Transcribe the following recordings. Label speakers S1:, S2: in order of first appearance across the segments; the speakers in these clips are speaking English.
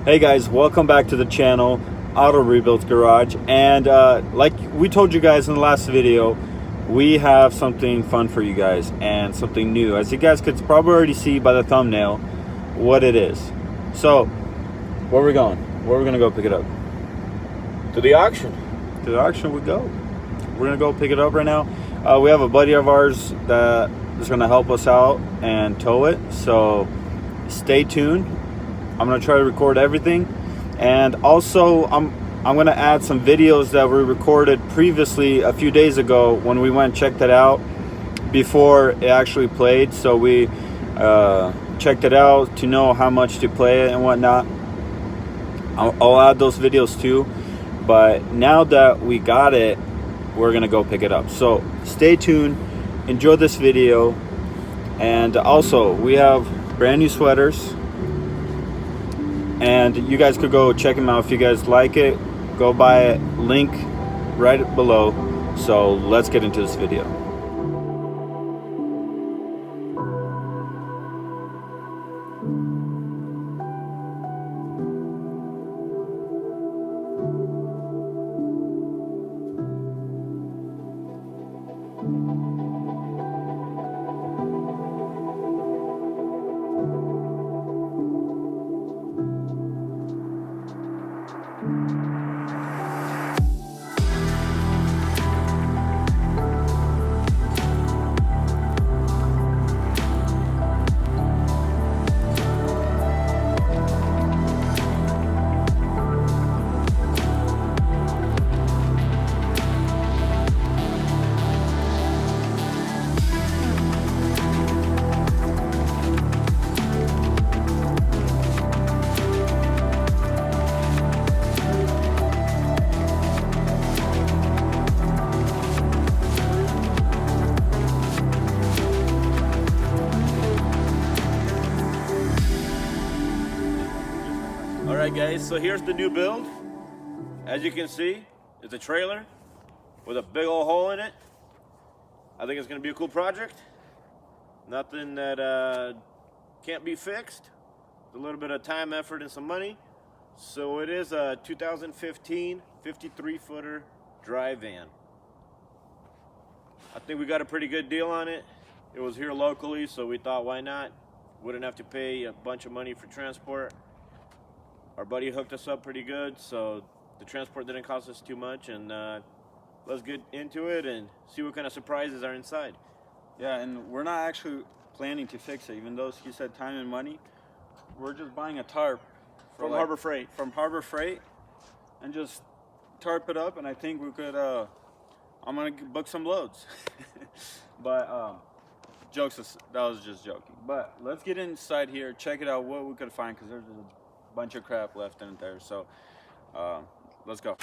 S1: Hey guys, welcome back to the channel, Auto Rebuilds Garage. And like we told you guys in the last video, we have something fun for you guys and something new. As you guys could probably already see by the thumbnail what it is. So, where are we going? Where are we gonna go pick it up?
S2: To the auction.
S1: To the auction we go. We're gonna go pick it up right now. We have a buddy of ours that is gonna help us out and tow it. So stay tuned. I'm gonna try to record everything, and also I'm gonna add some videos that we recorded previously a few days ago when we went and checked it out before it actually played. So we checked it out to know how much to play it and whatnot. I'll add those videos too, but now that we got it, we're gonna go pick it up. So stay tuned, enjoy this video, and also we have brand new sweaters. And you guys could go check them out if you guys like it. Go buy it, link right below. So let's get into this video.
S2: Alright guys, so here's the new build. As you can see, it's a trailer with a big old hole in it. I think it's going to be a cool project. Nothing that can't be fixed. A little bit of time, effort, and some money. So it is a 2015 53-footer dry van. I think we got a pretty good deal on it. It was here locally, so we thought, why not? Wouldn't have to pay a bunch of money for transport. Our buddy hooked us up pretty good, so the transport didn't cost us too much, and let's get into it and see what kind of surprises are inside.
S1: Yeah, and we're not actually planning to fix it, even though he said time and money. We're just buying a tarp
S2: From Harbor Freight.
S1: From Harbor Freight, and just tarp it up, and I think we could, I'm gonna book some loads. But that was just joking. But let's get inside here, check it out, what we could find, because there's a bunch of crap left in there. So let's go.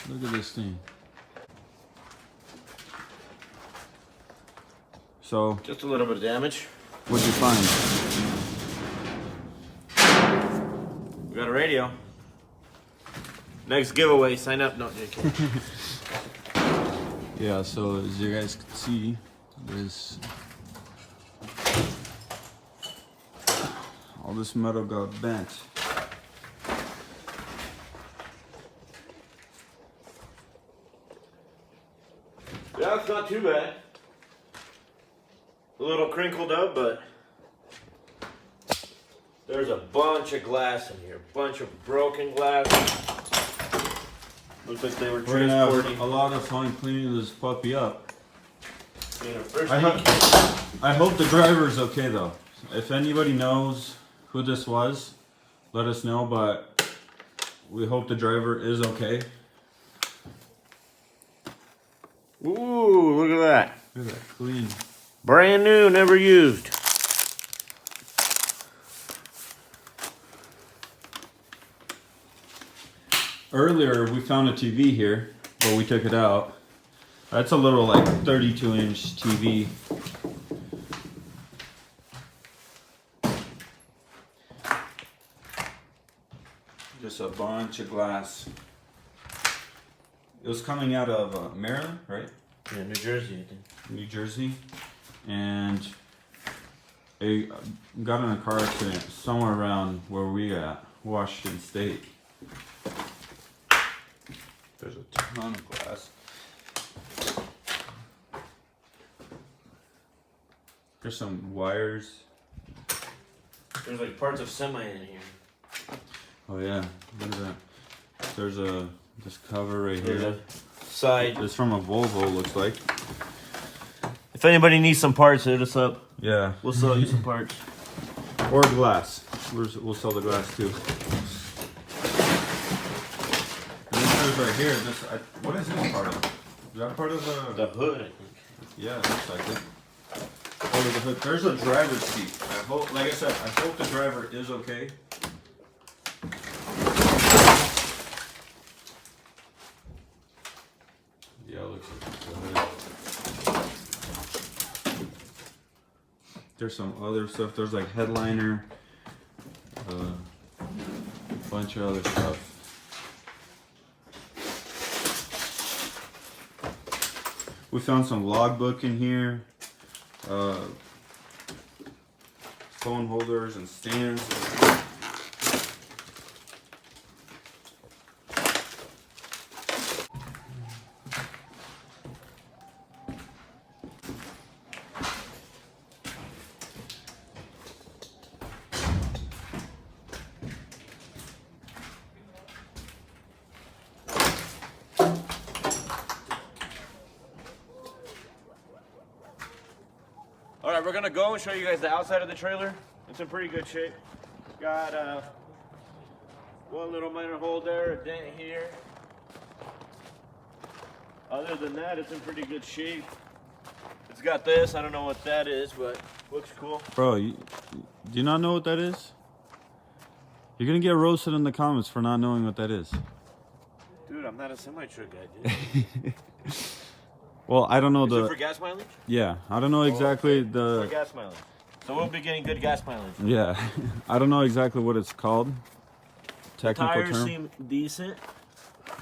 S1: Look at this thing. So
S2: Just a little bit of damage.
S1: what'd you find?
S2: We got a radio. Next giveaway, sign up. No, JK.
S1: Yeah, so as you guys can see, there's all this metal got bent.
S2: Yeah, it's not too bad. A little crinkled up, but there's a bunch of glass in here. Bunch of broken glass. Looks like they were
S1: We're gonna have
S2: transporting.
S1: a lot of fun cleaning this puppy up.
S2: First
S1: I hope the driver's okay though. If anybody knows who this was, let us know, but we hope the driver is okay.
S2: Ooh, look at that.
S1: Look at that, clean.
S2: Brand new, never used.
S1: Earlier we found a TV here, but we took it out. That's a little like 32-inch TV. Just a bunch of glass. It was coming out of Maryland, right?
S2: Yeah, New Jersey, I think.
S1: New Jersey, and it got in a car accident somewhere around where we at, Washington State. There's a ton of glass. There's some wires.
S2: There's like parts of semi in here.
S1: Oh yeah, look at that. There's this cover right here.
S2: Side.
S1: It's from a Volvo, looks like.
S2: If anybody needs some parts, hit us up.
S1: Yeah.
S2: We'll sell you some parts.
S1: Or glass. We'll sell the glass too. And this is right here. What is this part of? Is that part of
S2: The hood, I think.
S1: Yeah, it looks like it. Part of the hood. There's a driver's seat. I hope, like I said, I hope the driver is okay. Yeah, it looks like it's there's some other stuff. There's like headliner, a bunch of other stuff. We found some logbook in here, phone holders and stands.
S2: All right, we're gonna go and show you guys the outside of the trailer. It's in pretty good shape. Got one little minor hole there, a dent here. Other than that, it's in pretty good shape. It's got this, I don't know what that is, but looks cool.
S1: Bro, do you not know what that is? You're gonna get roasted in the comments for not knowing what that is.
S2: Dude, I'm not a semi-truck guy, dude.
S1: Well, I don't know
S2: Is
S1: the.
S2: it for gas mileage?
S1: Yeah, I don't know exactly
S2: For
S1: the.
S2: gas mileage. So we'll be getting good gas mileage.
S1: Yeah, I don't know exactly what it's called. Technical
S2: Tires
S1: term.
S2: seem decent.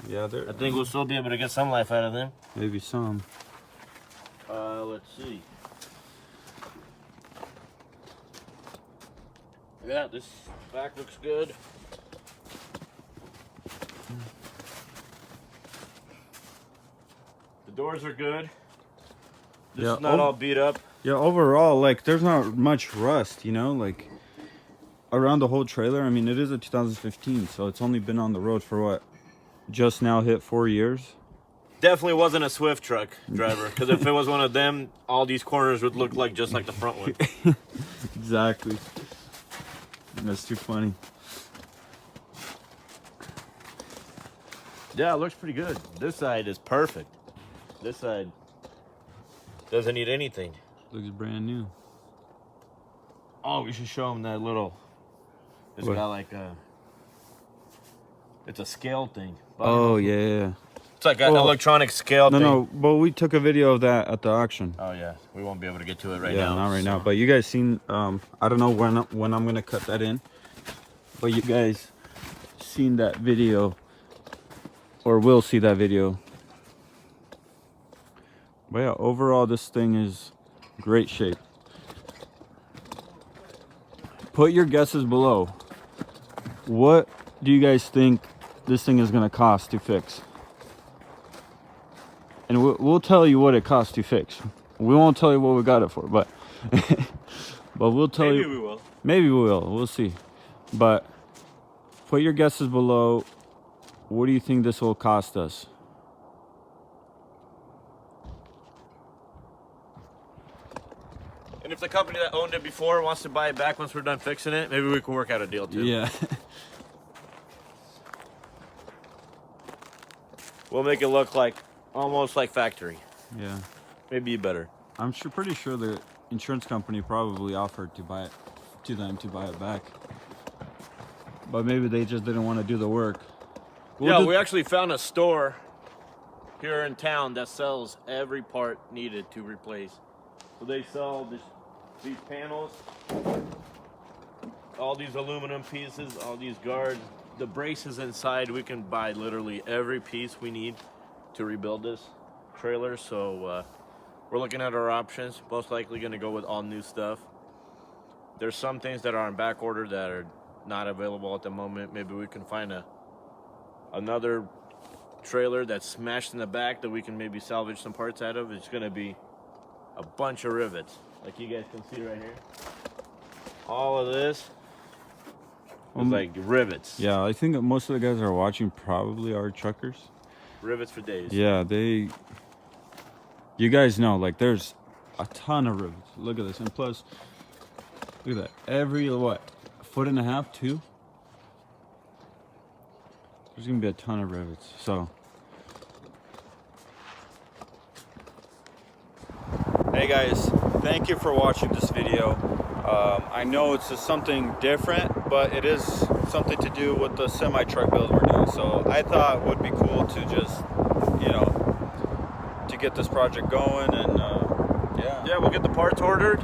S1: Yeah,
S2: I
S1: there.
S2: think we'll still be able to get some life out of them.
S1: Maybe some.
S2: Let's see. Yeah, this back looks good. The doors are good. This
S1: Yeah,
S2: is not all beat up.
S1: Yeah, overall, like, there's not much rust, you know, like, around the whole trailer. I mean, it is a 2015, so it's only been on the road for what? Just now hit 4 years.
S2: Definitely wasn't a Swift truck driver, because if it was one of them, all these corners would look like just like the front one.
S1: Exactly. That's too funny.
S2: Yeah, it looks pretty good. This side is perfect. This side doesn't need anything.
S1: Looks brand new.
S2: Oh, we should show them that little. It's
S1: What?
S2: got like a. It's a scale thing.
S1: Oh, yeah.
S2: It's like an electronic scale
S1: No,
S2: thing.
S1: no, but we took a video of that at the auction.
S2: Oh yeah, we won't be able to get to it right
S1: Yeah,
S2: now.
S1: not right now. But you guys seen, I don't know when I'm gonna cut that in, but you guys seen that video, or will see that video. But yeah, overall this thing is great shape. Put your guesses below. What do you guys think this thing is gonna cost to fix? And we'll tell you what it costs to fix. We won't tell you what we got it for, but but we'll tell you.
S2: Maybe we will.
S1: Maybe we will. We'll see. But put your guesses below. What do you think this will cost us?
S2: And if the company that owned it before wants to buy it back once we're done fixing it, maybe we can work out a deal too.
S1: Yeah.
S2: We'll make it look like almost like factory.
S1: Yeah.
S2: Maybe better.
S1: I'm pretty sure the insurance company probably offered to buy it to them to buy it back. But maybe they just didn't want to do the work.
S2: We actually found a store here in town that sells every part needed to replace. So they sell these panels, all these aluminum pieces, all these guards, the braces inside. We can buy literally every piece we need to rebuild this trailer. So we're looking at our options. Most likely going to go with all new stuff. There's some things that are on back order that are not available at the moment. Maybe we can find another trailer that's smashed in the back that we can maybe salvage some parts out of. It's going to be a bunch of rivets, like you guys can see right here. All of this is like rivets.
S1: Yeah, I think most of the guys that are watching probably are truckers.
S2: Rivets for days.
S1: Yeah, you guys know, like, there's a ton of rivets. Look at this. And plus, look at that. Every, what, foot and a half, 2? There's going to be a ton of rivets. So, hey guys, thank you for watching this video. I know it's just something different, but it is something to do with the semi-truck build we're doing. So I thought it would be cool to just, you know, to get this project going. And
S2: yeah, we'll get the parts ordered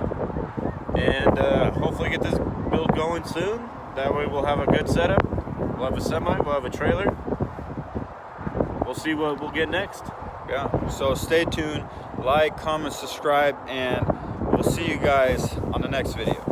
S2: and hopefully get this build going soon. That way we'll have a good setup. We'll have a semi, we'll have a trailer. We'll see what we'll get next.
S1: Yeah, so stay tuned, like, comment, subscribe, and we'll see you guys on the next video.